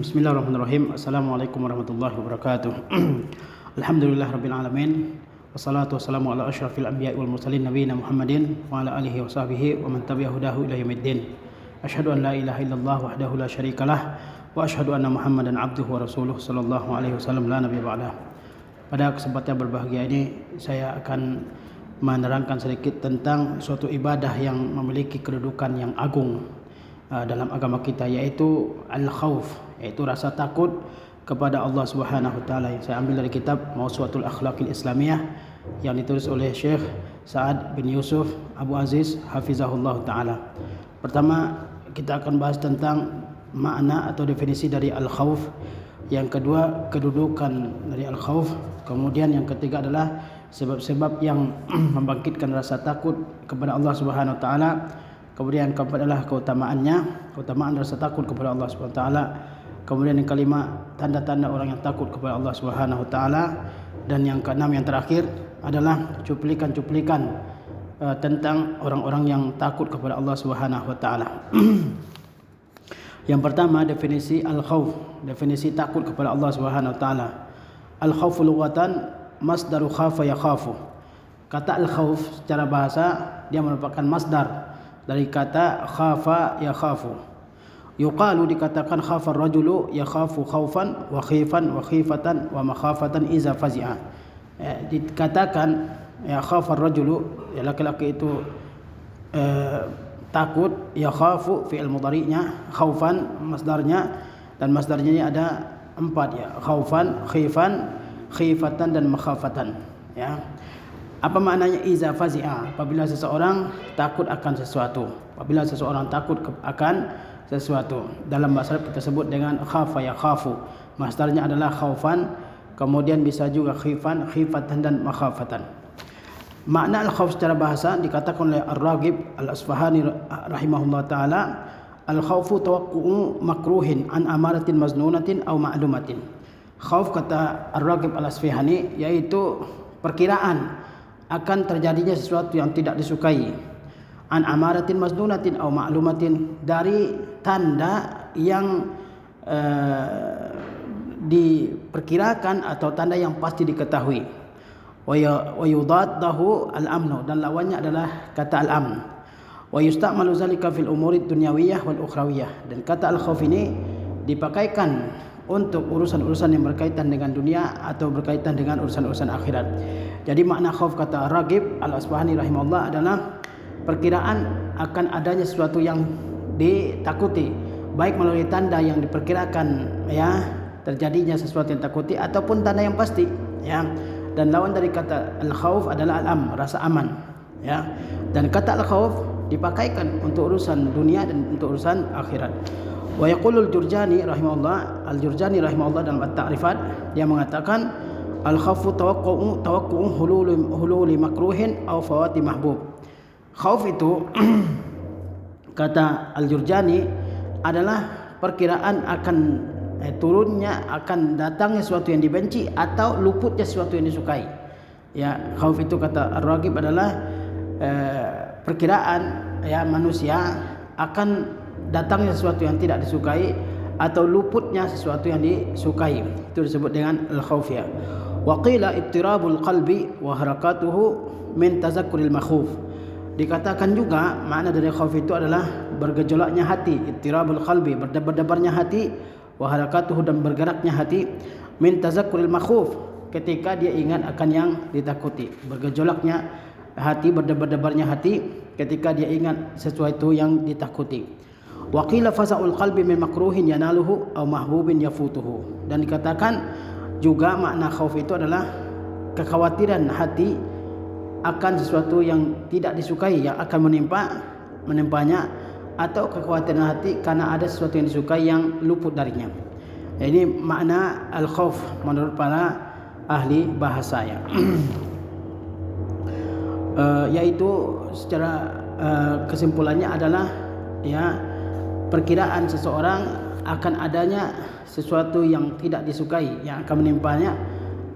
Bismillahirrahmanirrahim. Assalamualaikum warahmatullahi wabarakatuh. Alhamdulillah rabbil alamin. Wassalatu wassalamu ala asyrafil anbiya'i wal mursalin nabiyina Muhammadin wa ala alihi wa sahbihi wa man tabi'ahu hudahu ila yaumiddin. Asyhadu an la ilaha illallah wahdahu la syarikalah wa asyhadu anna Muhammadan abduhu wa rasuluh sallallahu alaihi wasallam la nabiyya ba'dah. Pada kesempatan berbahagia ini saya akan menerangkan sedikit tentang suatu ibadah yang memiliki kedudukan yang agung dalam agama kita, yaitu al-khauf, yaitu rasa takut kepada Allah Subhanahu wa taala. Saya ambil dari kitab Mawsu'atul Akhlaqil Islamiyah yang ditulis oleh Syekh Sa'ad bin Yusuf Abu Aziz hafizahullah taala. Pertama, kita akan bahas tentang makna atau definisi dari al-khauf. Yang kedua, kedudukan dari al-khauf. Kemudian yang ketiga adalah sebab-sebab yang membangkitkan rasa takut kepada Allah Subhanahu wa taala. Kemudian yang keempat adalah keutamaan rasa takut kepada Allah Subhanahu wa taala. Kemudian yang kelima, tanda-tanda orang yang takut kepada Allah Subhanahu wa taala. Dan yang keenam, yang terakhir adalah cuplikan-cuplikan tentang orang-orang yang takut kepada Allah Subhanahu wa taala. Yang pertama, definisi al-khauf, definisi takut kepada Allah Subhanahu wa taala. Al-khaufu lughatan masdaru khafa yakhafu. Kata al-khauf secara bahasa dia merupakan masdar dari kata khafa yakhafu. Yuqalu, dikatakan khafa ar-rajulu yakhafu khaufan wa khifatan wa makhafatan iza fazi'a. Dikatakan ya khafa ar-rajulu, ya laki-laki itu takut, yakhafu fi'il mudhari'nya, khaufan masdarnya, dan masdarnya ini ada 4 ya, khaufan, khifatan dan makhafatan ya. Apa maknanya iza fazi'a? Apabila seseorang takut akan sesuatu. Apabila seseorang takut akan sesuatu. Dalam bahasa Arab kita sebut dengan khafa yakhafu. Masdarnya adalah khaufan, kemudian bisa juga khifatan dan makhafatan. Makna al-khauf secara bahasa dikatakan oleh Ar-Raghib Al-Asfahani rahimahullah taala, al-khaufu tawaqqu'u makruhin an amaratin maznunatin aw ma'lumatin. Khauf, kata Ar-Raghib Al-Asfahani, yaitu perkiraan akan terjadinya sesuatu yang tidak disukai, an amaratin maznunatin aw ma'lumatin, dari tanda yang diperkirakan atau tanda yang pasti diketahui. Wa yudaddahu al-amnu, dan lawannya adalah kata al-amn. Wa yusta'malu zalika fil umuri dunyawiyah wal ukhrawiyah, dan kata al-khauf ini dipakaikan untuk urusan-urusan yang berkaitan dengan dunia atau berkaitan dengan urusan-urusan akhirat. Jadi makna khauf, kata Raghib Al-Asfahani rahimahullah, adalah perkiraan akan adanya sesuatu yang ditakuti, baik melalui tanda yang diperkirakan ya terjadinya sesuatu yang takuti, ataupun tanda yang pasti ya. Dan lawan dari kata al-khauf adalah al-am, rasa aman ya. Dan kata al-khauf dipakaikan untuk urusan dunia dan untuk urusan akhirat. Wa yaqulu al-Jurjani rahimahullah dalam at-ta'rifat, dia mengatakan al-khaufu tawaqqu'u hululi makruhin aw fawati mahbub. Khauf itu kata al-Jurjani adalah perkiraan akan turunnya, akan datangnya sesuatu yang dibenci atau luputnya sesuatu yang disukai. Ya, khauf itu kata Ar-Raghib adalah perkiraan ya manusia akan datangnya sesuatu yang tidak disukai atau luputnya sesuatu yang disukai. Itu disebut dengan al-khauf ya. Wa qila ittirabul qalbi wa harakatuhu min tazakkuril makhuf. Dikatakan juga makna dari khauf itu adalah bergejolaknya hati, ittirabul qalbi, berdebar-debarnya hati, wa harakatuhu, dan bergeraknya hati, min tazakkuril makhuf, ketika dia ingat akan yang ditakuti. Bergejolaknya hati, berdebar-debarnya hati ketika dia ingat sesuatu yang ditakuti. Wa qila fasa'ul qalbi min makruhin yanaluhu aw mahbubin yafutuhu. Dan dikatakan juga makna khauf itu adalah kekhawatiran hati akan sesuatu yang tidak disukai yang akan menimpanya, atau kekhawatiran hati karena ada sesuatu yang disukai yang luput darinya. Ini makna al-khauf menurut para ahli bahasa ya. Yaitu secara kesimpulannya adalah ya perkiraan seseorang akan adanya sesuatu yang tidak disukai yang akan menimpanya,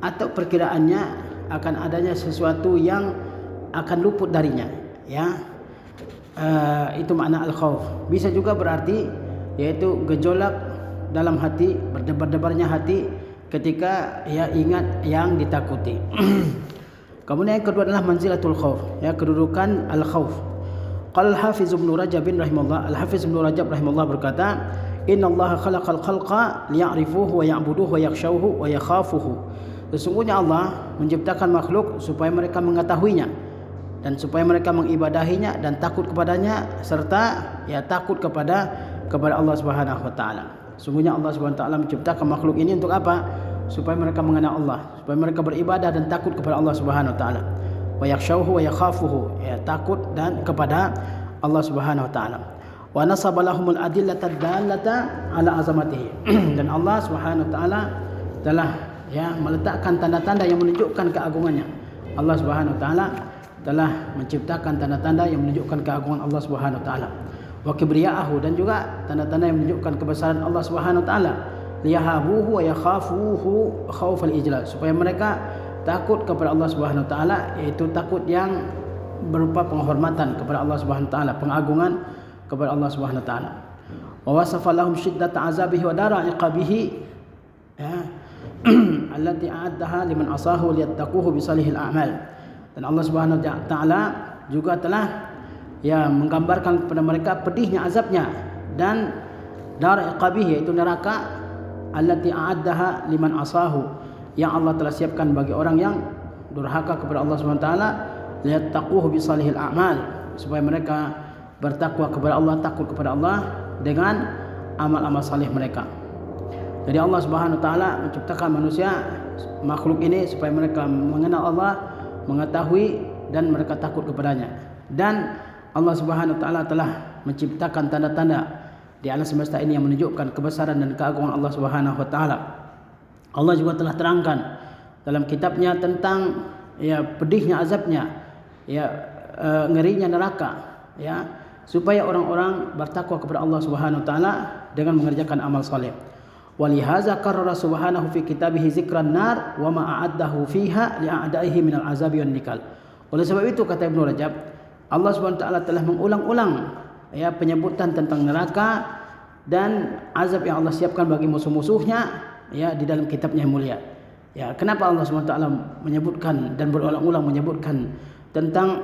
atau perkiraannya akan adanya sesuatu yang akan luput darinya ya. Itu makna al-khauf. Bisa juga berarti yaitu gejolak dalam hati, berdebar-debarnya hati ketika ia ingat yang ditakuti. Kemudian yang kedua adalah manzilatul khauf, ya, kedudukan al-khauf. Qala al-Hafiz Ibnu Rajab rahimahullah, Al-Hafiz Ibnu Rajab rahimahullah berkata, "Innallaha khalaqal khalqa liya'rifuhu wa ya'buduhu wa yakhshawhu wa yakhafuhu." Sesungguhnya Allah menciptakan makhluk supaya mereka mengetahuinya dan supaya mereka mengibadahinya dan takut kepadanya, serta ya takut kepada Allah Subhanahu wa taala. Sungguhnya Allah Subhanahu wa taala menciptakan makhluk ini untuk apa? Supaya mereka mengenal Allah, supaya mereka beribadah dan takut kepada Allah Subhanahu wa taala. Wa yakhshawhu wa yakhafuhu, ya takut dan kepada Allah Subhanahu wa taala. Wa nasaba lahumul adillata dallata ala azamatihi. Dan Allah Subhanahu wa taala telah ya meletakkan tanda-tanda yang menunjukkan keagungannya. Allah Subhanahu wa taala telah menciptakan tanda-tanda yang menunjukkan keagungan Allah Subhanahu wa taala. Wa kibriya'ahu, dan juga tanda-tanda yang menunjukkan kebesaran Allah Subhanahu wa taala. Liyahabuhu wa yakhafuhu khaufal ijlal, supaya mereka takut kepada Allah Subhanahu wa taala, yaitu takut yang berupa penghormatan kepada Allah Subhanahu wa taala, pengagungan kepada Allah Subhanahu wa taala. Wa wasafa lahum syiddata azabihi wa dara iqabihi, ya, allati a'addaha liman asahu liyattaquhu bi salihil a'mal. Dan Allah Subhanahu wa taala juga telah ya menggambarkan kepada mereka pedihnya azabnya dan dar iqabihi, yaitu neraka, allati a'addaha liman asahu, yang Allah telah siapkan bagi orang yang durhaka kepada Allah Subhanahu wa taala, liyattaquhu bi salihil a'mal, supaya mereka bertakwa kepada Allah, takut kepada Allah dengan amal-amal saleh mereka. Jadi Allah Subhanahu wa taala menciptakan manusia, makhluk ini, supaya mereka mengenal Allah, mengetahui dan mereka takut kepadanya. Dan Allah Subhanahu wa taala telah menciptakan tanda-tanda di alam semesta ini yang menunjukkan kebesaran dan keagungan Allah Subhanahu wa taala. Allah juga telah terangkan dalam kitabnya tentang ya pedihnya azabnya, ya ngerinya neraka, ya, supaya orang-orang bertakwa kepada Allah Subhanahu wa taala dengan mengerjakan amal saleh. Walihaza qarrara subhanahu fi kitabihi zikran nar wa ma a'addahu fiha li'a'daihi minal azabi wan nikal. Oleh sebab itu, kata Ibnu Rajab, Allah Subhanahu wa taala telah mengulang-ulang ya penyebutan tentang neraka dan azab yang Allah siapkan bagi musuh-musuhnya ya di dalam kitabnya yang mulia. Ya, kenapa Allah Subhanahu wa taala menyebutkan dan berulang-ulang menyebutkan tentang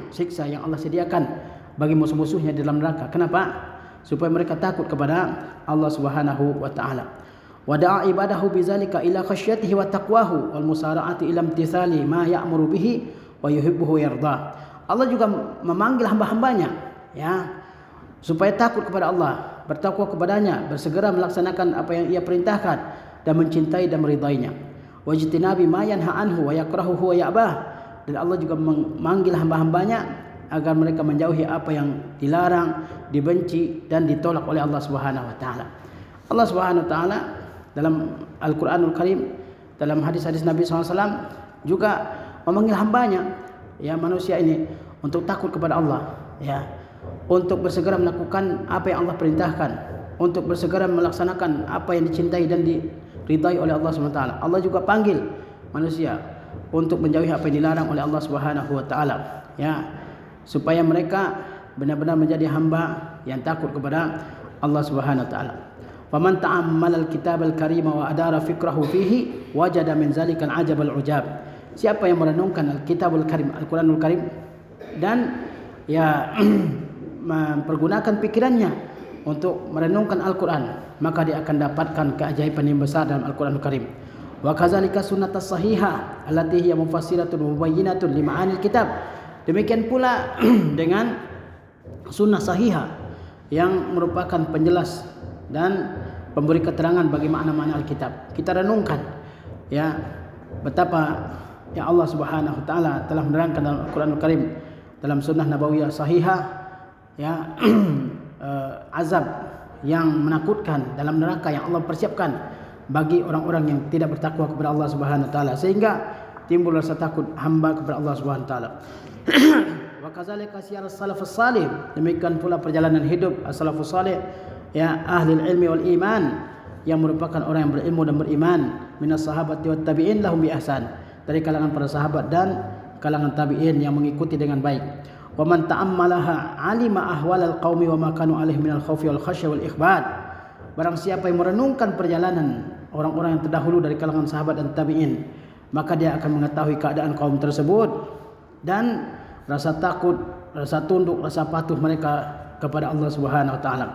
siksa yang Allah sediakan bagi musuh-musuhnya di dalam neraka? Kenapa? Supaya mereka takut kepada Allah Subhanahu wa taala. Wa da'a ibadahu bizalika ila khasyatihi wa taqwahu wal musara'ati ila imtithali ma ya'muru bihi wa yuhibbuhu yarda. Allah juga memanggil hamba-hambanya ya supaya takut kepada Allah, bertakwa kepadanya, bersegera melaksanakan apa yang ia perintahkan dan mencintai dan meridainya. Wajtinabi ma yanha anhu wa yakrahuhu wa ya'bah. Dan Allah juga memanggil hamba-hambanya agar mereka menjauhi apa yang dilarang, dibenci dan ditolak oleh Allah Subhanahu wa taala. Allah Subhanahu wa taala dalam Al-Qur'anul Karim, dalam hadis-hadis Nabi SAW juga memanggil hambanya ya manusia ini untuk takut kepada Allah, ya, untuk bersegera melakukan apa yang Allah perintahkan, untuk bersegera melaksanakan apa yang dicintai dan diridai oleh Allah Subhanahu wa taala. Allah juga panggil manusia untuk menjauhi apa yang dilarang oleh Allah Subhanahu wa taala, ya, supaya mereka benar-benar menjadi hamba yang takut kepada Allah Subhanahu wa taala. Faman ta'ammala al-kitab al-karim wa adara fikrahu fihi wajada min zalika al-ajab al-ujab. Siapa yang merenungkan al-kitabul karim, Al-Qur'anul Karim, dan ya mempergunakan pikirannya untuk merenungkan Al-Qur'an, maka dia akan dapatkan keajaiban yang besar dalam Al-Qur'anul Karim. Wa kadzalika sunnatus sahihah allati hiya mufassiratun wa mubayyinatun li ma'anil kitab. Demikian pula dengan sunnah sahihah yang merupakan penjelas dan pemberi keterangan bagi makna-makna Alkitab. Kita renungkan ya betapa ya Allah Subhanahu wa taala telah menerangkan dalam Al-Qur'anul Karim, dalam sunnah nabawiyah sahihah ya azab yang menakutkan dalam neraka yang Allah persiapkan bagi orang-orang yang tidak bertakwa kepada Allah Subhanahu wa taala, sehingga timbul rasa takut hamba kepada Allah Subhanahu wa taala. Wa kadzalika siyar as-salafus salih, demikian pula perjalanan hidup as-salafus salih ya ahli ilmi wal iman, yang merupakan orang yang berilmu dan beriman, minas sahabati wat tabi'in lahum bi ihsan, dari kalangan para sahabat dan kalangan tabi'in yang mengikuti dengan baik. Wa man ta'ammalaha alima ahwalal qaumi wa ma kanu alaihi minal khaufi wal khasyah wal ikhbat. barang siapa yang merenungkan perjalanan orang-orang yang terdahulu dari kalangan sahabat dan tabi'in, maka dia akan mengetahui keadaan kaum tersebut dan rasa takut, rasa tunduk, rasa patuh mereka kepada Allah Subhanahu wa taala.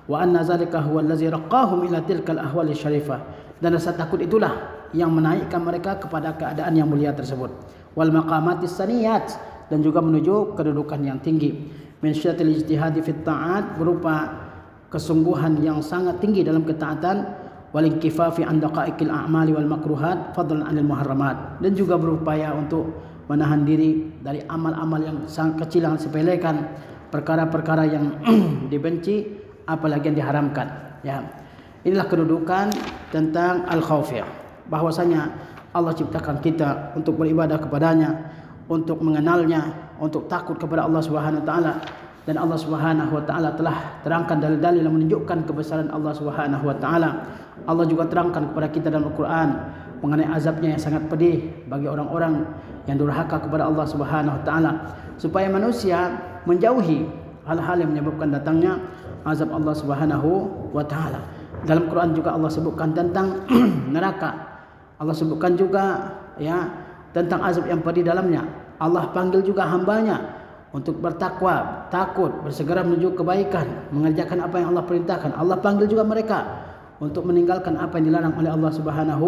Wa anna zalika huwa allazi raqahum ila tilkal ahwali syarifah. Dan rasa takut itulah yang menaikkan mereka kepada keadaan yang mulia tersebut. Wal maqamatis saniyat, dan juga menuju kedudukan yang tinggi. Min syaddatil ijtihadi fit ta'at, berupa kesungguhan yang sangat tinggi dalam ketaatan, wal inkifafi an daqaiqil a'mali wal makruhat fadlan 'anil muharramat, dan juga berupaya untuk menahan diri dari amal-amal yang sangat kecil yang sepelekan, perkara-perkara yang dibenci, apalagi yang diharamkan. Ya, inilah kedudukan tentang al-khauf, ya, bahwasanya Allah ciptakan kita untuk beribadah kepadanya, untuk mengenalnya, untuk takut kepada Allah Subhanahu wa taala. Dan Allah Subhanahu wa taala telah terangkan dalil-dalil yang menunjukkan kebesaran Allah Subhanahu wa taala. Allah juga terangkan kepada kita dalam Al-Qur'an mengenai azabnya yang sangat pedih bagi orang-orang yang durhaka kepada Allah Subhanahu wa taala, supaya manusia menjauhi hal-hal yang menyebabkan datangnya azab Allah Subhanahu wa taala. Dalam Quran juga Allah sebutkan tentang neraka. Allah sebutkan juga, ya, tentang azab yang pedih dalamnya. Allah panggil juga hambanya untuk bertakwa, takut, bersegera menuju kebaikan, mengerjakan apa yang Allah perintahkan. Allah panggil juga mereka untuk meninggalkan apa yang dilarang oleh Allah Subhanahu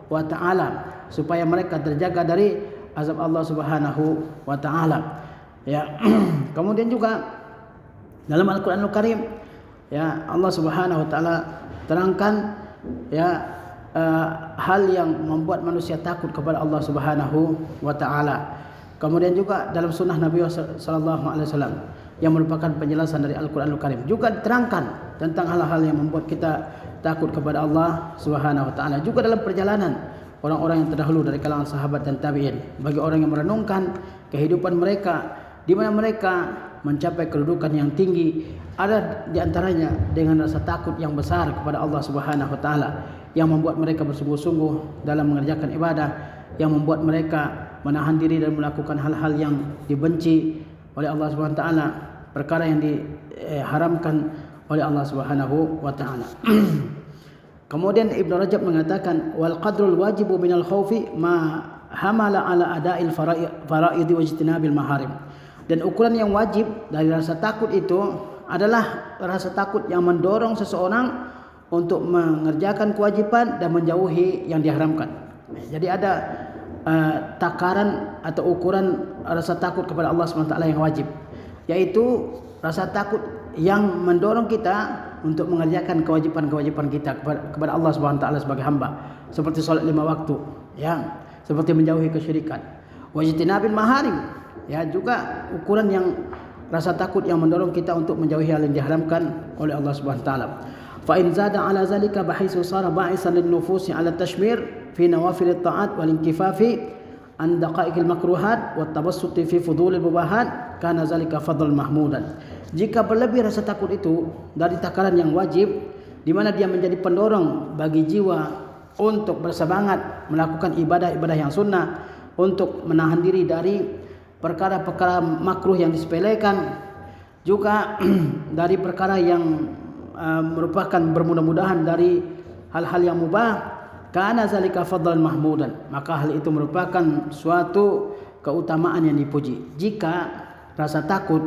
wa taala, supaya mereka terjaga dari azab Allah Subhanahu wa taala. Ya. Kemudian juga dalam Al-Qur'anul Karim, ya, Allah Subhanahu wa taala terangkan, ya, hal yang membuat manusia takut kepada Allah Subhanahu wa taala. Kemudian juga dalam sunnah Nabi sallallahu alaihi wasallam yang merupakan penjelasan dari Al-Qur'anul Karim juga diterangkan tentang hal-hal yang membuat kita takut kepada Allah Subhanahu wa taala. Juga dalam perjalanan orang-orang yang terdahulu dari kalangan sahabat dan tabi'in, bagi orang yang merenungkan kehidupan mereka di mana mereka mencapai kedudukan yang tinggi, ada di antaranya dengan rasa takut yang besar kepada Allah Subhanahu wa taala yang membuat mereka bersungguh-sungguh dalam mengerjakan ibadah, yang membuat mereka menahan diri dan melakukan hal-hal yang dibenci oleh Allah Subhanahu wa taala, perkara yang diharamkan oleh Allah Subhanahu wa taala. Kemudian Ibnu Rajab mengatakan, wal qadrul wajibu minal khaufi ma hamala ala ada'il faraidi wa ijtinabil maharim. Dan ukuran yang wajib dari rasa takut itu adalah rasa takut yang mendorong seseorang untuk mengerjakan kewajiban dan menjauhi yang diharamkan. Jadi ada takaran atau ukuran rasa takut kepada Allah SWT yang wajib, yaitu rasa takut yang mendorong kita untuk mengerjakan kewajiban-kewajiban kita kepada Allah SWT sebagai hamba, seperti salat 5 waktu, ya, seperti menjauhi kesyirikan. Wajtinabil maharim, ya, juga ukuran yang rasa takut yang mendorong kita untuk menjauhi hal yang diharamkan oleh Allah SWT. Fa in zada ala zalika bahaisu sara ba'isan lin nufusi ala tashmir fi nawafil at-ta'at wal inkifafi an daqaiqil makruhat wat tabassuti fi fudulil mubahat kana zalika fadl mahmudan. Jika berlebih rasa takut itu dari takaran yang wajib, di mana dia menjadi pendorong bagi jiwa untuk bersemangat melakukan ibadah-ibadah yang sunnah, untuk menahan diri dari perkara-perkara makruh yang disepelekan, juga dari perkara yang merupakan bermudah-mudahan dari hal-hal yang mubah, kana zalika fadlan mahmudan, maka hal itu merupakan suatu keutamaan yang dipuji. Jika rasa takut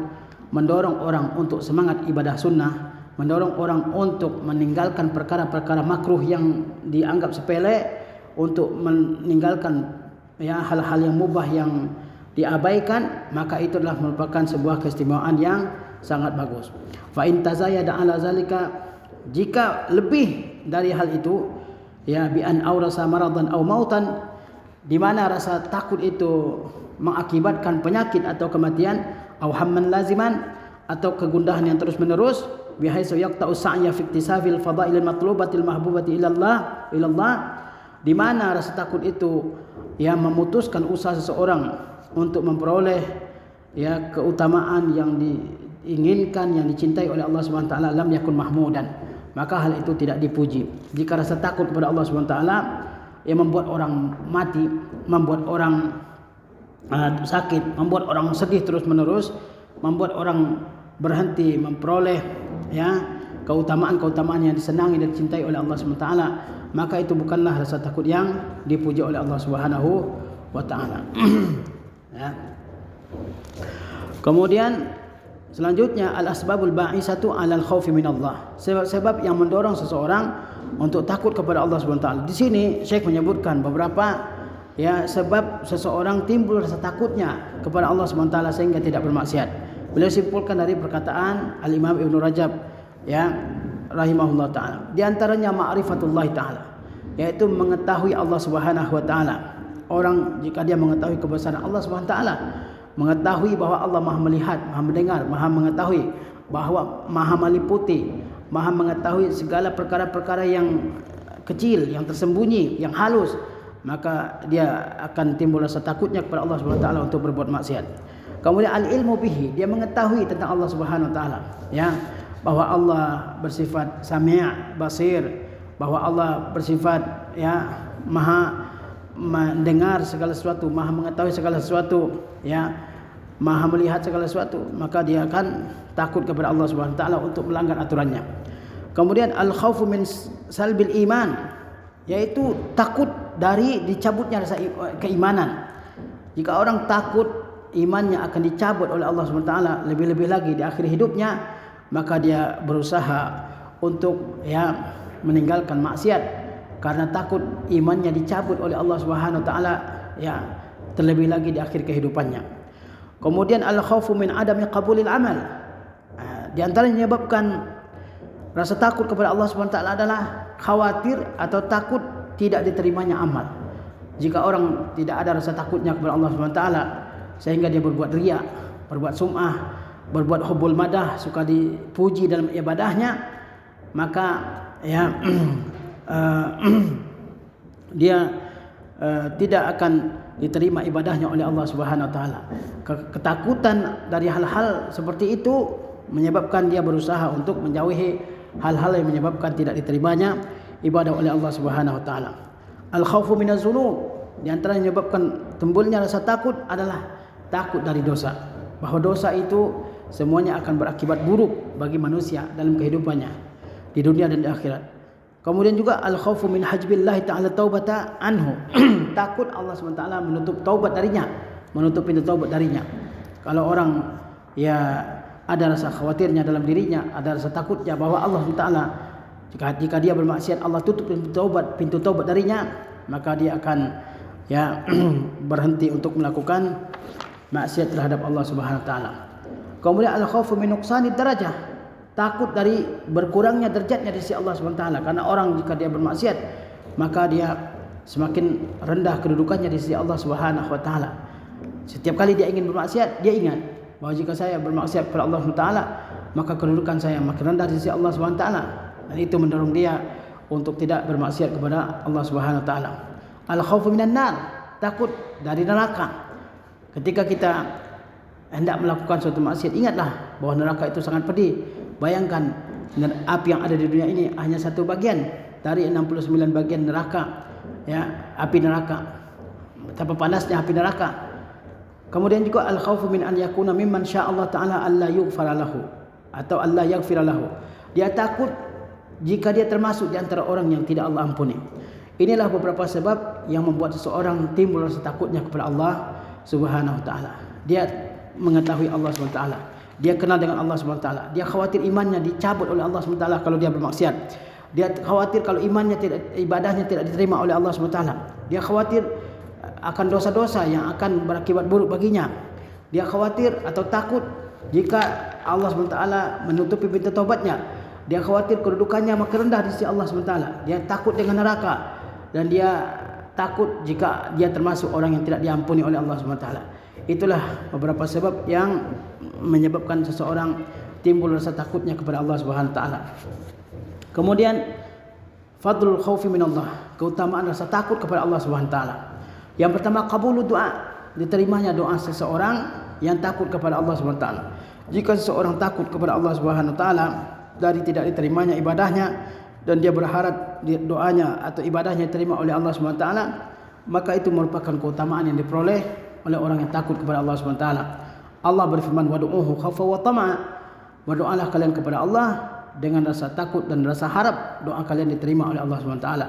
mendorong orang untuk semangat ibadah sunnah, mendorong orang untuk meninggalkan perkara-perkara makruh yang dianggap sepele, untuk meninggalkan, ya, hal-hal yang mubah yang diabaikan, maka itu adalah merupakan sebuah keistimewaan yang sangat bagus. Fa in tazayada ala zalika, jika lebih dari hal itu, ya, bi an aurasa maradan aw mautan, di mana rasa takut itu mengakibatkan penyakit atau kematian, aw hamman laziman, atau kegundahan yang terus-menerus, bihaisu yaqta'u sa'ya fi iktisafil fadailil matlubatil mahbubati ilallah, di mana rasa takut itu, ya, memutuskan usaha seseorang untuk memperoleh, ya, keutamaan yang diinginkan, yang dicintai oleh Allah Subhanahu wa taala, lam yakun mahmudan, maka hal itu tidak dipuji. Jika rasa takut kepada Allah Subhanahu wa taala yang membuat orang mati, membuat orang sakit, membuat orang sedih terus-menerus, membuat orang berhenti memperoleh, ya, keutamaan-keutamaan yang disenangi dan dicintai oleh Allah SWT, maka itu bukanlah rasa takut yang dipuji oleh Allah Subhanahu wa taala. Ya. Kemudian selanjutnya al-asbabul ba'isatu 'alal khaufi minallah. Sebab-sebab yang mendorong seseorang untuk takut kepada Allah Subhanahu wa taala. Di sini Syekh menyebutkan beberapa sebab seseorang timbul rasa takutnya kepada Allah Subhanahu wa taala sehingga tidak bermaksiat. Beliau simpulkan dari perkataan Al-Imam Ibnu Rajab rahimahullah taala. Di antaranya ma'rifatullah taala, yaitu mengetahui Allah Subhanahu wa taala. Orang jika dia mengetahui kebesaran Allah Subhanahu wa taala, mengetahui bahwa Allah Maha melihat, Maha mendengar, Maha mengetahui, bahwa Maha meliputi, Maha mengetahui segala perkara-perkara yang kecil, yang tersembunyi, yang halus, maka dia akan timbul rasa takutnya kepada Allah Subhanahu wa taala untuk berbuat maksiat. Kemudian al-ilmu bihi, dia mengetahui tentang Allah Subhanahu wa taala, bahwa Allah bersifat sami', basir, bahwa Allah bersifat Maha mendengar segala sesuatu, Maha mengetahui segala sesuatu, Maha melihat segala sesuatu, maka dia akan takut kepada Allah Subhanahu wa taala untuk melanggar aturannya. Kemudian al-khaufu min salbil iman, yaitu takut dari dicabutnya rasa keimanan. Jika orang takut imannya akan dicabut oleh Allah Subhanahu wa taala, lebih-lebih lagi di akhir hidupnya, maka dia berusaha untuk meninggalkan maksiat karena takut imannya dicabut oleh Allah Subhanahu wa taala, terlebih lagi di akhir kehidupannya. Kemudian al-khaufu min adami qabulil amal. Di antara yang menyebabkan rasa takut kepada Allah Subhanahu wa taala adalah khawatir atau takut tidak diterimanya amal. Jika orang tidak ada rasa takutnya kepada Allah Subhanahu wa taala sehingga dia berbuat riya, berbuat sum'ah, berbuat hubbul madah, suka dipuji dalam ibadahnya, maka dia tidak akan diterima ibadahnya oleh Allah Subhanahu wa taala. Ketakutan dari hal-hal seperti itu menyebabkan dia berusaha untuk menjauhi hal-hal yang menyebabkan tidak diterimanya ibadah oleh Allah Subhanahu wa taala. Al-khaufu minaz dzunub, di antara yang menyebabkan timbulnya rasa takut adalah takut dari dosa, bahwa dosa itu semuanya akan berakibat buruk bagi manusia dalam kehidupannya di dunia dan di akhirat. Kemudian juga al-khaufu min hajbillahi ta'ala taubata anhu. Takut Allah SWT menutup taubat darinya, menutup pintu taubat darinya. Kalau orang ada rasa khawatirnya dalam dirinya, ada rasa takutnya bahwa Allah SWT jika dia bermaksiat Allah tutup pintu taubat darinya, maka dia akan berhenti untuk melakukan maksiat terhadap Allah Subhanahu wa taala. Kemudian al-khaufu min nuqsanid darajah, takut dari berkurangnya derajatnya di sisi Allah Subhanahu wa taala, karena orang jika dia bermaksiat maka dia semakin rendah kedudukannya di sisi Allah Subhanahu wa taala. Setiap kali dia ingin bermaksiat, dia ingat bahwa jika saya bermaksiat kepada Allah Subhanahu wa taala, maka kedudukan saya makin rendah di sisi Allah Subhanahu wa taala, dan itu mendorong dia untuk tidak bermaksiat kepada Allah Subhanahu wa taala. Al-khaufu minan nar, takut dari neraka. Ketika kita hendak melakukan suatu maksiat, ingatlah bahwa neraka itu sangat pedih. Bayangkan api yang ada di dunia ini hanya satu bagian dari 69 bagian neraka, api neraka. Betapa panasnya api neraka. Kemudian juga al-khaufu min an yakuna mimman sya'allah ta'ala alla yughfara lahu atau alla yaghfira lahu. Dia takut jika dia termasuk di antara orang yang tidak Allah ampuni. Inilah beberapa sebab yang membuat seseorang timbul rasa takutnya kepada Allah Subhanahu wa taala. Dia mengetahui Allah Subhanahu wa taala. Dia kenal dengan Allah Subhanahu wa taala. Dia khawatir imannya dicabut oleh Allah Subhanahu wa taala kalau dia bermaksiat. Dia khawatir kalau ibadahnya tidak diterima oleh Allah Subhanahu wa taala. Dia khawatir akan dosa-dosa yang akan berakibat buruk baginya. Dia khawatir atau takut jika Allah Subhanahu wa taala menutupi pintu taubatnya. Dia khawatir kedudukannya makin rendah di sisi Allah Subhanahu wa taala. Dia takut dengan neraka, dan dia takut jika dia termasuk orang yang tidak diampuni oleh Allah Subhanahu wa taala. Itulah beberapa sebab yang menyebabkan seseorang timbul rasa takutnya kepada Allah Subhanahu wa taala. Kemudian fadlul khaufi minallah, keutamaan rasa takut kepada Allah Subhanahu wa taala. Yang pertama, qabulud doa, diterimanya doa seseorang yang takut kepada Allah Subhanahu wa taala. Jika seseorang takut kepada Allah Subhanahu wa taala dari tidak diterimanya ibadahnya, dan dia berharap doanya atau ibadahnya diterima oleh Allah Subhanahu wa taala, maka itu merupakan keutamaan yang diperoleh oleh orang yang takut kepada Allah Subhanahu wa taala. Allah berfirman, "Wad'uhu khaufa wa tama'a." Berdoalah kalian kepada Allah dengan rasa takut dan rasa harap doa kalian diterima oleh Allah Subhanahu wa taala.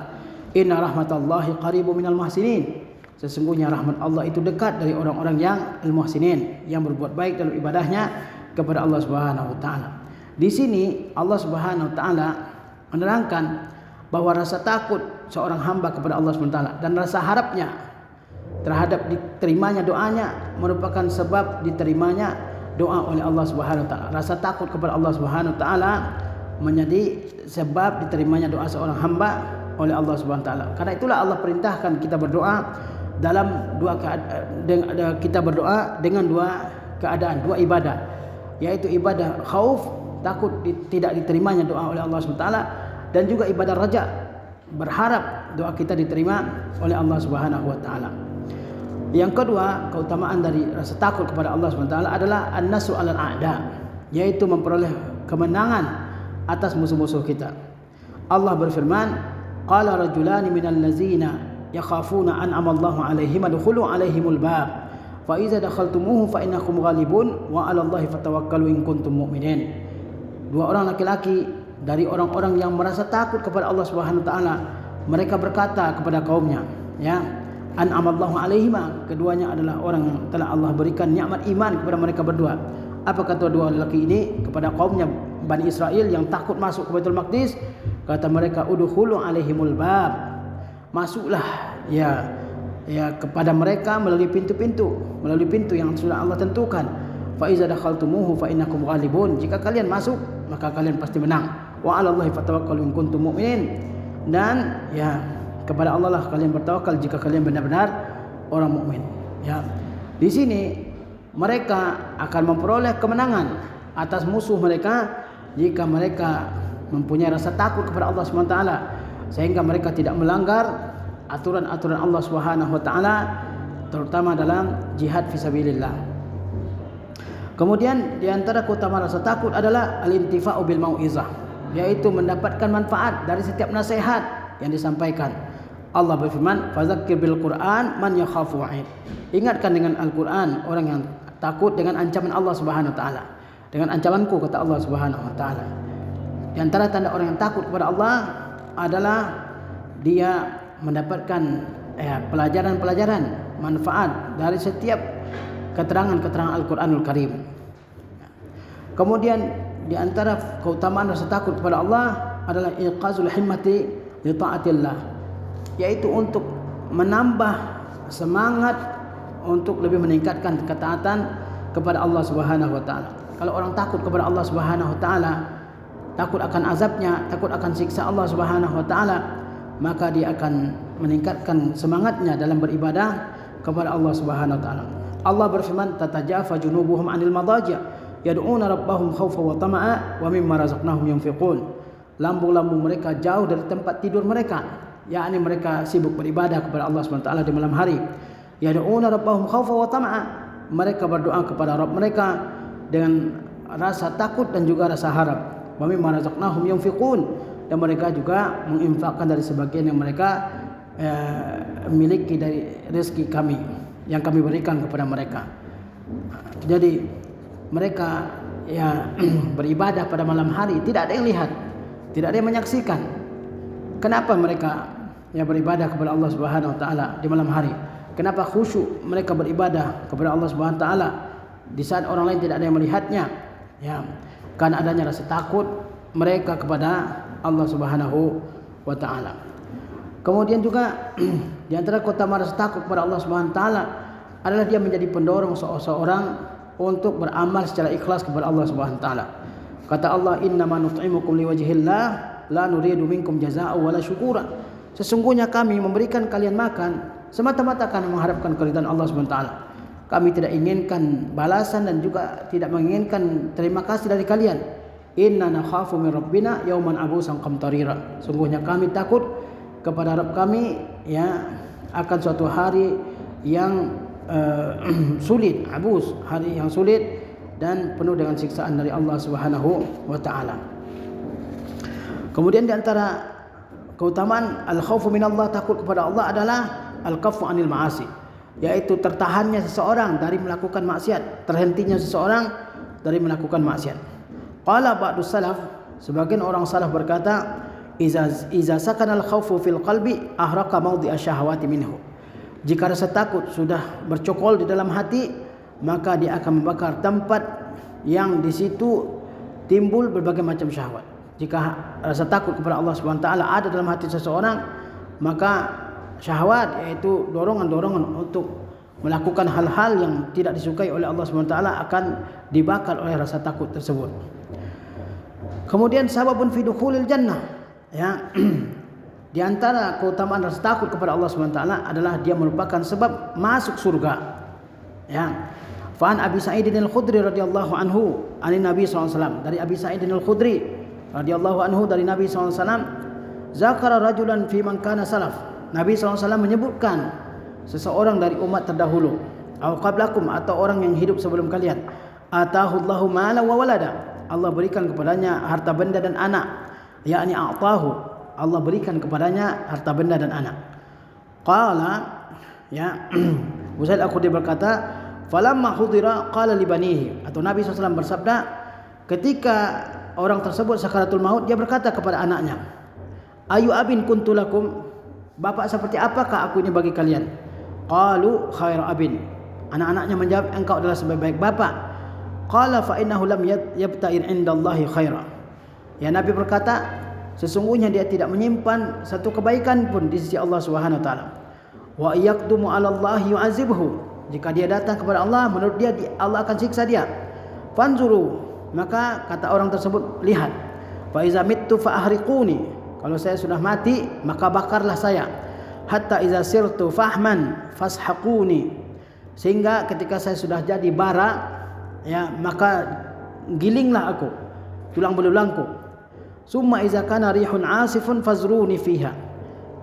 Inna rahmatallahi qaribun minal muhsinin. Sesungguhnya rahmat Allah itu dekat dari orang-orang yang al-muhsinin, yang berbuat baik dalam ibadahnya kepada Allah Subhanahu wa taala. Di sini Allah Subhanahu wa taala menerangkan bahwa rasa takut seorang hamba kepada Allah Subhanahu wa taala dan rasa harapnya terhadap diterimanya doanya merupakan sebab diterimanya doa oleh Allah Subhanahu wa taala. Rasa takut kepada Allah Subhanahu wa taala menjadi sebab diterimanya doa seorang hamba oleh Allah Subhanahu wa taala. Karena itulah Allah perintahkan kita berdoa dalam kita berdoa dengan dua keadaan, dua ibadah, yaitu ibadah khauf, takut tidak diterimanya doa oleh Allah Subhanahu wa taala, dan juga ibadah raja, berharap doa kita diterima oleh Allah Subhanahu wa taala. Yang kedua, keutamaan dari rasa takut kepada Allah Subhanahu wa taala adalah an-nasru 'alal a'da, yaitu memperoleh kemenangan atas musuh-musuh kita. Allah berfirman, qala rajulani minal ladzina yakhafuna an'ama Allahu 'alaihim adkhulu 'alaihimul bab fa iza dakhaltumuhu fa innakum ghalibun wa 'alallahi fatawakkalu in kuntum mu'minin. Dua orang laki-laki dari orang-orang yang merasa takut kepada Allah Subhanahu wa taala, mereka berkata kepada kaumnya, ya, an'amallahu 'alaihim, keduanya adalah orang yang telah Allah berikan nikmat iman kepada mereka berdua. Apa kata dua lelaki ini kepada kaumnya Bani Israel yang takut masuk ke Baitul Maqdis? Kata mereka, udkhulu 'alaihimul bab, masuklah ya kepada mereka melalui pintu yang sudah Allah tentukan. Fa iza dakhaltumuhu fa innakum ghalibun, jika kalian masuk maka kalian pasti menang. Wa 'alallahi fatawakkalu in kuntum mu'minin, dan ya kepada Allah lah kalian bertawakal jika kalian benar-benar orang mukmin. Ya. Di sini mereka akan memperoleh kemenangan atas musuh mereka jika mereka mempunyai rasa takut kepada Allah Subhanahu wa taala, sehingga mereka tidak melanggar aturan-aturan Allah Subhanahu wa taala, terutama dalam jihad fisabilillah. Kemudian di antara keutamaan rasa takut adalah al-intifa'u bil mau'izah, yaitu mendapatkan manfaat dari setiap nasihat yang disampaikan. Allah berfirman, fadzakir bil Qur'an man yakhafu wa'id. Ingatkan dengan Al-Qur'an orang yang takut dengan ancaman Allah Subhanahu wa taala. Dengan ancamanku, kata Allah Subhanahu wa taala. Di antara tanda orang yang takut kepada Allah adalah dia mendapatkan pelajaran-pelajaran manfaat dari setiap keterangan-keterangan Al-Qur'anul Karim. Kemudian di antara keutamaan rasa takut kepada Allah adalah iqazul himmati li taatillah, yaitu untuk menambah semangat untuk lebih meningkatkan ketaatan kepada Allah Subhanahu wa taala. Kalau orang takut kepada Allah Subhanahu wa taala, takut akan azabnya, takut akan siksa Allah Subhanahu wa taala, maka dia akan meningkatkan semangatnya dalam beribadah kepada Allah Subhanahu wa taala. Allah berfirman, tatajafa junubuhum 'anil madaji' yad'una rabbahum khaufan wa tama'a wa mimma razaqnahum yunfiqun. Lambung-lambung mereka jauh dari tempat tidur mereka, yakni mereka sibuk beribadah kepada Allah Subhanahu wa taala di malam hari. Yad'una rabbahum khaufan wa tama'a, mereka berdoa kepada Rabb mereka dengan rasa takut dan juga rasa harap. Wa mimma razaqnahum yunfiqun, dan mereka juga menginfakkan dari sebagian yang mereka miliki dari rezeki kami yang kami berikan kepada mereka. Jadi mereka beribadah pada malam hari, tidak ada yang lihat, tidak ada yang menyaksikan. Kenapa mereka beribadah kepada Allah Subhanahu wa taala di malam hari? Kenapa khusyuk mereka beribadah kepada Allah Subhanahu wa taala di saat orang lain tidak ada yang melihatnya? Ya, karena adanya rasa takut mereka kepada Allah Subhanahu wa taala. Kemudian juga di antara keutamaan rasa takut kepada Allah Subhanahu wa taala adalah dia menjadi pendorong seseorang untuk beramal secara ikhlas kepada Allah Subhanahu wa taala. Kata Allah, innama nut'imukum liwajhillah la nuridu minkum jazaa'an wala syukura. Sesungguhnya kami memberikan kalian makan semata-mata karena mengharapkan keridhaan Allah Subhanahu wa taala. Kami tidak inginkan balasan dan juga tidak menginginkan terima kasih dari kalian. Inna nakhafu min rabbina yauman abusan qamtarira. Sungguhnya kami takut kepada Rabb kami akan suatu hari yang sulit, abus, hari yang sulit dan penuh dengan siksaan dari Allah Subhanahu wa taala. Kemudian di antara keutamaan al-khaufu minallah, takut kepada Allah, adalah al-kaffu anil ma'asi, yaitu tertahannya seseorang dari melakukan maksiat, terhentinya seseorang dari melakukan maksiat. Qala ba'du salaf, Sebagian orang salaf berkata, iza sakana al-khawfu fil qalbi ahraqa mawdi'a syahawati minhu. Jika rasa takut sudah bercokol di dalam hati, maka dia akan membakar tempat yang di situ timbul berbagai macam syahwat. Jika rasa takut kepada Allah Subhanahu wa taala ada dalam hati seseorang, maka syahwat, yaitu dorongan-dorongan untuk melakukan hal-hal yang tidak disukai oleh Allah Subhanahu wa taala, akan dibakar oleh rasa takut tersebut. Kemudian sababun fi dukhulil jannah, ya. Di antara keutamaan rasa takut kepada Allah Subhanahu wa taala adalah dia merupakan sebab masuk surga. Ya. Fa an Abi Sa'id al-Khudri radhiyallahu anhu anin Nabi sallallahu alaihi wasallam, dari Abi Sa'id al-Khudri radhiyallahu anhu dari Nabi sallallahu alaihi wasallam, zakara rajulan fi man kana salaf. Nabi sallallahu alaihi wasallam menyebutkan seseorang dari umat terdahulu, au qablakum, atau orang yang hidup sebelum kalian, atahullahu mala wa walada, Allah berikan kepadanya harta benda dan anak, yakni a'tahu, Allah berikan kepadanya harta benda dan anak. Qala, ya, Uzail Al-Khudri berkata, falamma hudira qala li banihi, atau Nabi SAW bersabda ketika orang tersebut sakaratul maut, dia berkata kepada anaknya, ayu abin kuntu lakum, bapak seperti apakah aku ini bagi kalian? Qalu khairu abin, anak-anaknya menjawab, engkau adalah sebaik-baik bapak. Qala fa innahu lam yabta'ir indallahi khaira, ya, Nabi berkata, sesungguhnya dia tidak menyimpan satu kebaikan pun di sisi Allah Subhanahu wa taala. Wa yaqdumu 'ala Allah yu'azibhu, jika dia datang kepada Allah, menurut dia Allah akan siksa dia. Fanzuru, maka kata orang tersebut, lihat. Fa iza mittu fa ahriquni, kalau saya sudah mati maka bakarlah saya. Hatta iza sirtu fahman fashaquni, sehingga ketika saya sudah jadi bara, ya, maka gilinglah aku tulang belulangku. Summa iza kana rihun asifun fazruni fiha,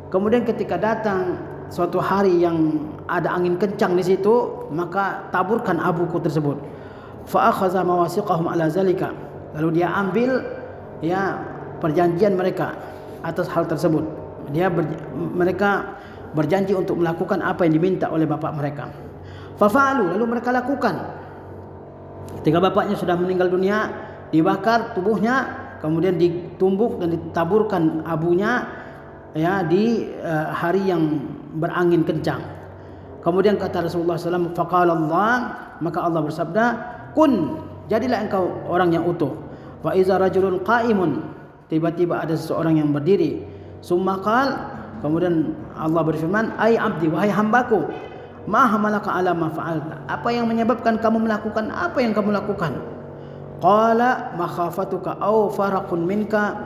kemudian ketika datang suatu hari yang ada angin kencang di situ, maka taburkan abuku tersebut. Fa akhadha mawasiqahum ala zalika, lalu dia ambil, ya, perjanjian mereka atas hal tersebut. Mereka berjanji untuk melakukan apa yang diminta oleh bapak mereka. Fa fa'alu, lalu mereka lakukan. Ketika bapaknya sudah meninggal dunia, dibakar tubuhnya, kemudian ditumbuk dan ditaburkan abunya, ya, di hari yang berangin kencang. Kemudian kata Rasulullah SAW, faqala Allah, maka Allah bersabda, kun, jadilah engkau orang yang utuh. Fa iza rajulun qa'imun, tiba-tiba ada seseorang yang berdiri. Summa qal, kemudian Allah berfirman, ai abdi, wahai hambaku, ma hamalaka ala ma fa'alta, apa yang menyebabkan kamu melakukan apa yang kamu lakukan? Qala makhafatuka aw faraqun minka,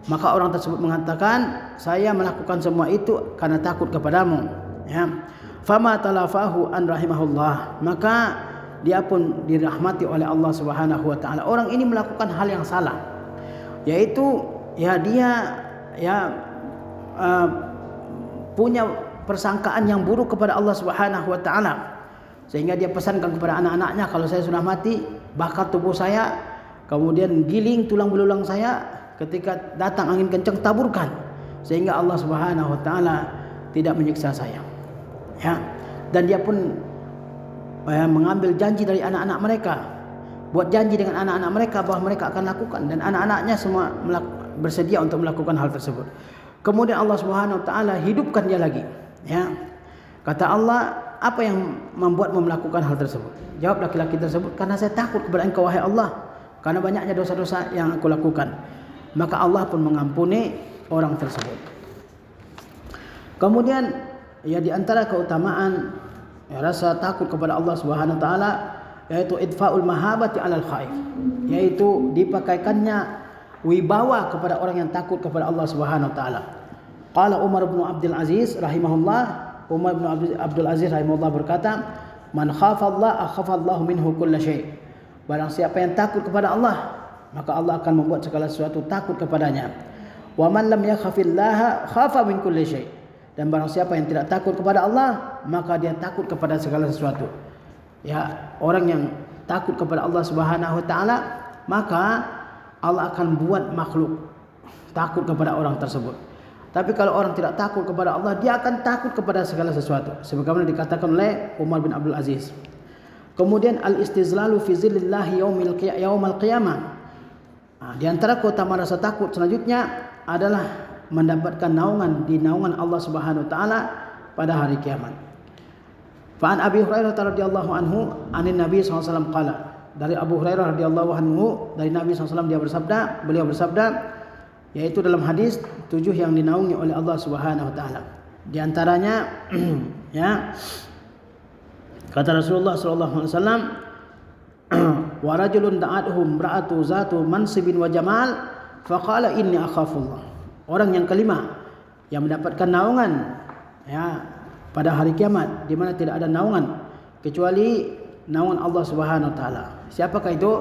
maka orang tersebut mengatakan, saya melakukan semua itu karena takut kepadamu, ya. Fama talafahu an rahimahullah, maka dia pun dirahmati oleh Allah Subhanahu wa taala. Orang ini melakukan hal yang salah, yaitu, ya, dia, ya, punya persangkaan yang buruk kepada Allah Subhanahu wa taala, sehingga dia pesankan kepada anak-anaknya, kalau saya sudah mati, bakar tubuh saya, kemudian giling tulang belulang saya, ketika datang angin kencang taburkan, sehingga Allah Subhanahu wa taala tidak menyiksa saya, ya. Dan dia pun, ya, mengambil janji dari anak-anak mereka, buat janji dengan anak-anak mereka bahwa mereka akan lakukan, dan anak-anaknya semua bersedia untuk melakukan hal tersebut. Kemudian Allah Subhanahu wa taala hidupkan dia lagi, ya. Kata Allah, apa yang membuatmu melakukan hal tersebut? Jawab laki-laki tersebut, karena saya takut kepada engkau wahai Allah, karena banyaknya dosa-dosa yang aku lakukan. Maka Allah pun mengampuni orang tersebut. Kemudian, ya, di antara keutamaan, ya, rasa takut kepada Allah Subhanahu wa taala, yaitu idfaul mahabati 'alal khaif, yaitu dipakaikannya wibawa kepada orang yang takut kepada Allah Subhanahu wa taala. Qala Umar bin Abdul Aziz rahimahullah, Umar bin Abdul Aziz rahimahullah berkata, man khafa Allah akhafa Allah minhu kulla syai. Barang siapa yang takut kepada Allah, maka Allah akan membuat segala sesuatu takut kepadanya. Wa man lam yakhafillaha khafa min kulli syai. Dan barang siapa yang tidak takut kepada Allah, maka dia takut kepada segala sesuatu. Ya, orang yang takut kepada Allah Subhanahu wa taala, maka Allah akan buat makhluk takut kepada orang tersebut. Tapi kalau orang tidak takut kepada Allah, dia akan takut kepada segala sesuatu, sebagaimana dikatakan oleh Umar bin Abdul Aziz. Kemudian al-istizlalu fi zillillahi yaumal qiyamah, Di antara keutamaan rasa takut selanjutnya adalah mendapatkan naungan di naungan Allah Subhanahu wa taala pada hari kiamat. Fa an Abi Hurairah radhiyallahu anhu anin Nabi sallallahu alaihi wasallam qala. Dari Abu Hurairah radhiyallahu anhu dari Nabi SAW beliau bersabda, yaitu dalam hadis 7 yang dinaungi oleh Allah Subhanahu wa taala. Di antaranya ya kata Rasulullah sallallahu alaihi wasallam, wa rajulun da'atuhum ra'atu zatu mansibin wa jamal faqala inni akhafullah. Orang yang kelima yang mendapatkan naungan ya pada hari kiamat, di mana tidak ada naungan kecuali naungan Allah Subhanahu wa taala. Siapakah itu?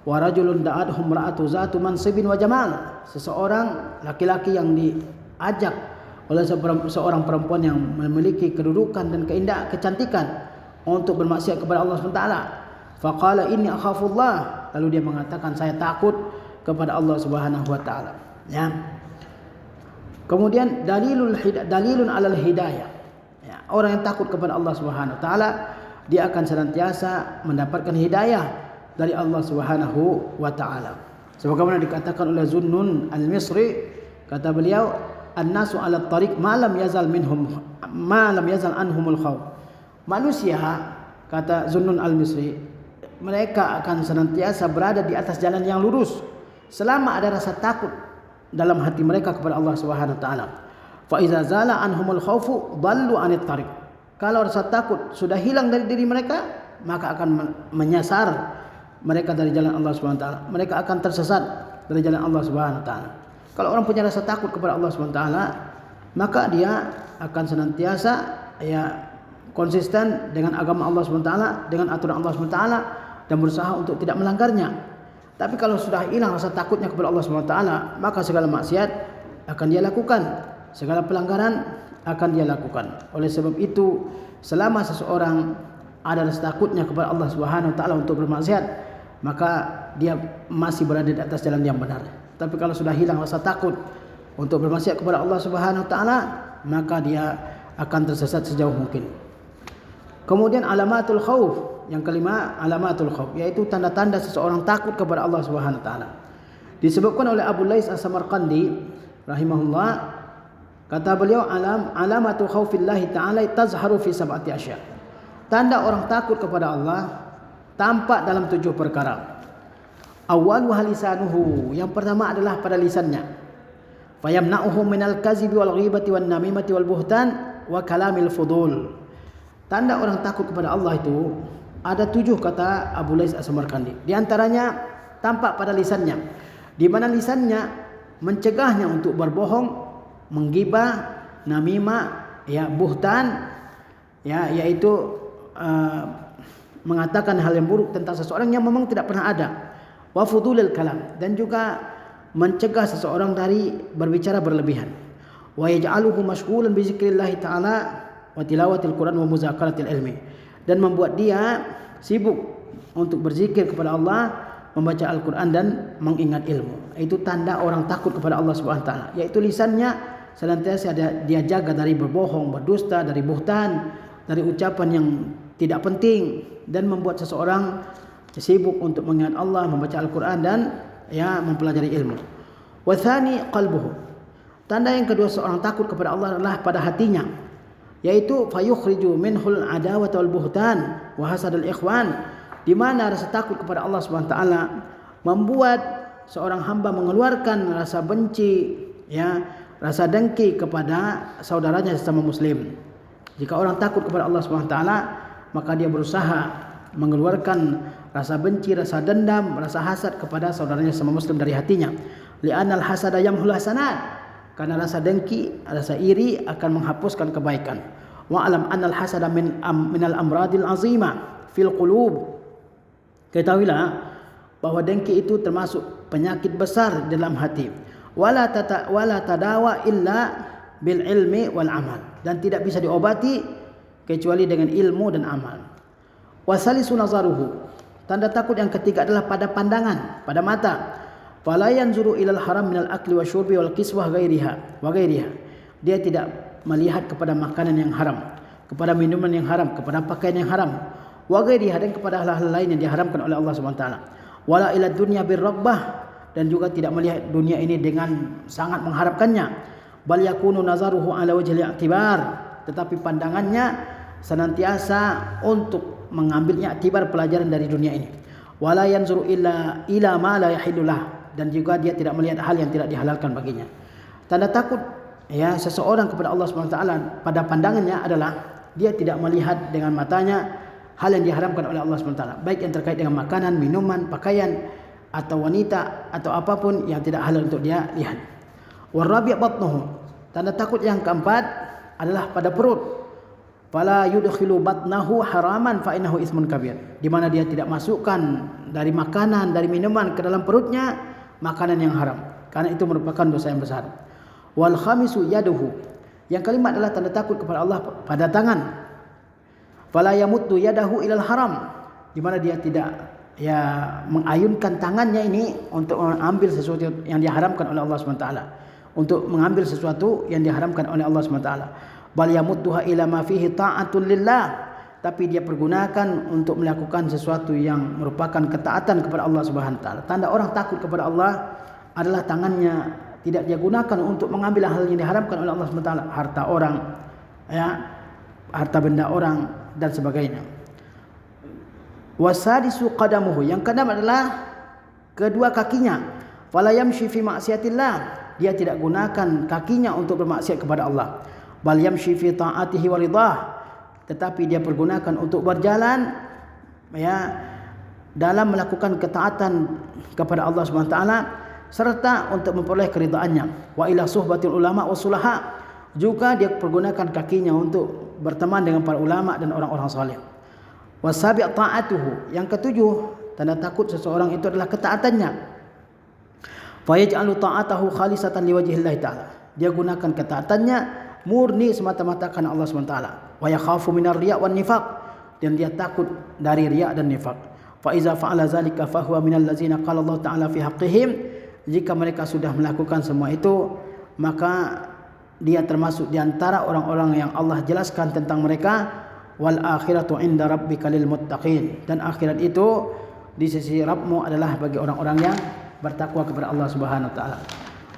Wa rajulun da'atuhum ra'atu zatu mansibin wa jamal. Seseorang laki-laki yang diajak oleh seorang perempuan yang memiliki kedudukan dan keindahan, kecantikan untuk bermaksiat kepada Allah Subhanahu wa taala. Faqala inni akhafullah, lalu dia mengatakan saya takut kepada Allah Subhanahu wa taala. Ya. Kemudian dalilun alal hidayah. Ya, orang yang takut kepada Allah Subhanahu wa taala, dia akan senantiasa mendapatkan hidayah dari Allah Subhanahu wa taala. Sebagaimana dikatakan oleh Zunnun Al-Misri, kata beliau, "An-nasu 'ala at-tariq ma lam yazal anhumul khawf." Manusia, kata Zunnun Al-Misri, mereka akan senantiasa berada di atas jalan yang lurus selama ada rasa takut dalam hati mereka kepada Allah Subhanahu wa taala. Fa iza zala anhumul khaufu dallu 'anit tariq. Kalau rasa takut sudah hilang dari diri mereka, maka akan menyasar mereka dari jalan Allah Subhanahu wa taala. Mereka akan tersesat dari jalan Allah Subhanahu wa taala. Kalau orang punya rasa takut kepada Allah Subhanahu wa taala, maka dia akan senantiasa ya konsisten dengan agama Allah Subhanahu wa taala, dengan aturan Allah Subhanahu wa taala, dan berusaha untuk tidak melanggarnya. Tapi kalau sudah hilang rasa takutnya kepada Allah Subhanahu wa taala, maka segala maksiat akan dia lakukan, segala pelanggaran akan dia lakukan. Oleh sebab itu, selama seseorang ada rasa takutnya kepada Allah Subhanahu wa taala untuk bermaksiat, maka dia masih berada di atas jalan yang benar. Tapi kalau sudah hilang rasa takut untuk bermaksiat kepada Allah Subhanahu wa taala, maka dia akan tersesat sejauh mungkin. Kemudian alamatul khauf, yang kelima alamatul khauf, yaitu tanda-tanda seseorang takut kepada Allah Subhanahu wa taala. Disebutkan oleh Abu Lais As-Samarqandi rahimahullah, kata beliau, alamatul khaufillahi ta'ala tazharu fi sab'ati asya. Tanda orang takut kepada Allah tampak dalam 7 perkara. Awwalu lisanuhu, yang pertama adalah pada lisannya. Fayamna'uhu minal kazibi wal ghibati wan namimati wal buhtan wa kalamil fudul. Tanda orang takut kepada Allah itu ada 7, kata Abu Lais As-Samarqandi. Di antaranya tampak pada lisannya, di mana lisannya mencegahnya untuk berbohong, menggibah, namimah, ya buhtan, ya yaitu mengatakan hal yang buruk tentang seseorang yang memang tidak pernah ada. Wa fudulil kalam, dan juga mencegah seseorang dari berbicara berlebihan. Wa yaj'aluhu mashghulan bi zikrillah ta'ala wa tilawatil Quran wa muzakaratil ilmi, dan membuat dia sibuk untuk berzikir kepada Allah, membaca Al-Quran dan mengingat ilmu. Itu tanda orang takut kepada Allah Subhanahu wa taala, yaitu lisannya senantiasa dia jaga dari berbohong, berdusta, dari buhtan, dari ucapan yang tidak penting, dan membuat seseorang sibuk untuk mengingat Allah, membaca Al-Quran dan ya mempelajari ilmu. Wa tsani qalbuhu. Tanda yang kedua seorang takut kepada Allah adalah pada hatinya, yaitu fayukhriju minhul adawata wal buhtan wa hasadul ikhwan, di mana rasa takut kepada Allah Subhanahu wa taala membuat seorang hamba mengeluarkan rasa benci, ya, rasa dengki kepada saudaranya sesama muslim. Jika orang takut kepada Allah Subhanahu wa taala, maka dia berusaha mengeluarkan rasa benci, rasa dendam, rasa hasad kepada saudaranya sesama muslim dari hatinya. Li'anal hasada yamhul hasanat, karena rasa dengki, rasa iri akan menghapuskan kebaikan. Wa alam annal hasada minal amradil azimah fil qulub. Ketahuilah bahwa dengki itu termasuk penyakit besar dalam hati. Wala tadawa illa bil ilmi wal amal, dan tidak bisa diobati kecuali dengan ilmu dan amal. Wasalisu nazaruhu. Tanda takut yang ketiga adalah pada pandangan, pada mata. Fala yanzuru ilal haram minal akli wa syurbi wal kiswah ghairiha wa ghairiha. Dia tidak melihat kepada makanan yang haram, kepada minuman yang haram, kepada pakaian yang haram, wa ghairiha, dan kepada hal-hal lain yang diharamkan oleh Allah Subhanahu wa taala. Wala ila dunya birraghbah, dan juga tidak melihat dunia ini dengan sangat mengharapkannya. Bal yakunu nazaruhu ala wajhil i'tibar, tetapi pandangannya senantiasa untuk mengambil i'tibar pelajaran dari dunia ini. Wala yanzuru ila ma la yahillulah, dan juga dia tidak melihat hal yang tidak dihalalkan baginya. Tanda takut ya seseorang kepada Allah SWT pada pandangannya adalah dia tidak melihat dengan matanya hal yang diharamkan oleh Allah SWT, baik yang terkait dengan makanan, minuman, pakaian, atau wanita, atau apapun yang tidak halal untuk dia lihat. Warabi' batnuhu, tanda takut yang keempat adalah pada perut. Fala yudkhilu batnahu haraman fa innahu ismun kabir, di mana dia tidak masukkan dari makanan, dari minuman ke dalam perutnya makanan yang haram, karena itu merupakan dosa yang besar. Wal khamisu yaduhu, yang kelima adalah tanda takut kepada Allah pada tangan. Fala yamuddu yadahu ilal haram, di mana dia tidak mengayunkan tangannya ini untuk mengambil sesuatu yang diharamkan oleh Allah SWT, untuk mengambil sesuatu yang diharamkan oleh Allah SWT. Bal yamudduha ila ma fihi ta'atun lillah, tapi dia pergunakan untuk melakukan sesuatu yang merupakan ketaatan kepada Allah Subhanahu wa taala. Tanda orang takut kepada Allah adalah tangannya tidak dia gunakan untuk mengambil hal yang diharamkan oleh Allah Subhanahu wa taala, harta orang, harta benda orang dan sebagainya. Wasadisu qadamuhu, yang keenam adalah kedua kakinya. Fala yamshi fi ma'siyatillah, dia tidak gunakan kakinya untuk bermaksiat kepada Allah. Bal yamshi fi ta'atihi wa ridhah, tetapi dia pergunakan untuk berjalan dalam melakukan ketaatan kepada Allah Subhanahu wa taala serta untuk memperoleh keridhaannya. Wa ila suhbatil ulama wasulaha, juga dia pergunakan kakinya untuk berteman dengan para ulama dan orang-orang saleh. Wasabi' ta'atuhu, yang ketujuh tanda takut seseorang itu adalah ketaatannya. Fa yaj'alu ta'atahu khalisatan liwajhillah ta'ala, dia gunakan ketaatannya murni semata-mata karena Allah SWT. Wa yakhafu minar riya' wan nifaq, dan dia takut dari riya' dan nifaq. Fa iza fa'ala zalika fa huwa minal ladzina qala Allah ta'ala fi haqqihim, jika mereka sudah melakukan semua itu maka dia termasuk di antara orang-orang yang Allah jelaskan tentang mereka. Wal akhiratu inda rabbika lil muttaqin, dan akhirat itu di sisi Rabbmu adalah bagi orang-orang yang bertakwa kepada Allah Subhanahu wa taala.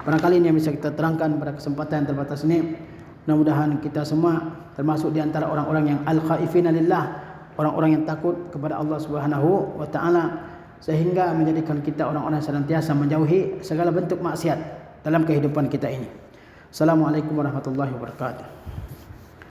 Barangkali ini yang bisa kita terangkan pada kesempatan yang terbatas ini. Mudah-mudahan kita semua termasuk di antara orang-orang yang al-khaifina lillah, orang-orang yang takut kepada Allah Subhanahu wa taala, sehingga menjadikan kita orang-orang senantiasa menjauhi segala bentuk maksiat dalam kehidupan kita ini. Assalamualaikum warahmatullahi wabarakatuh.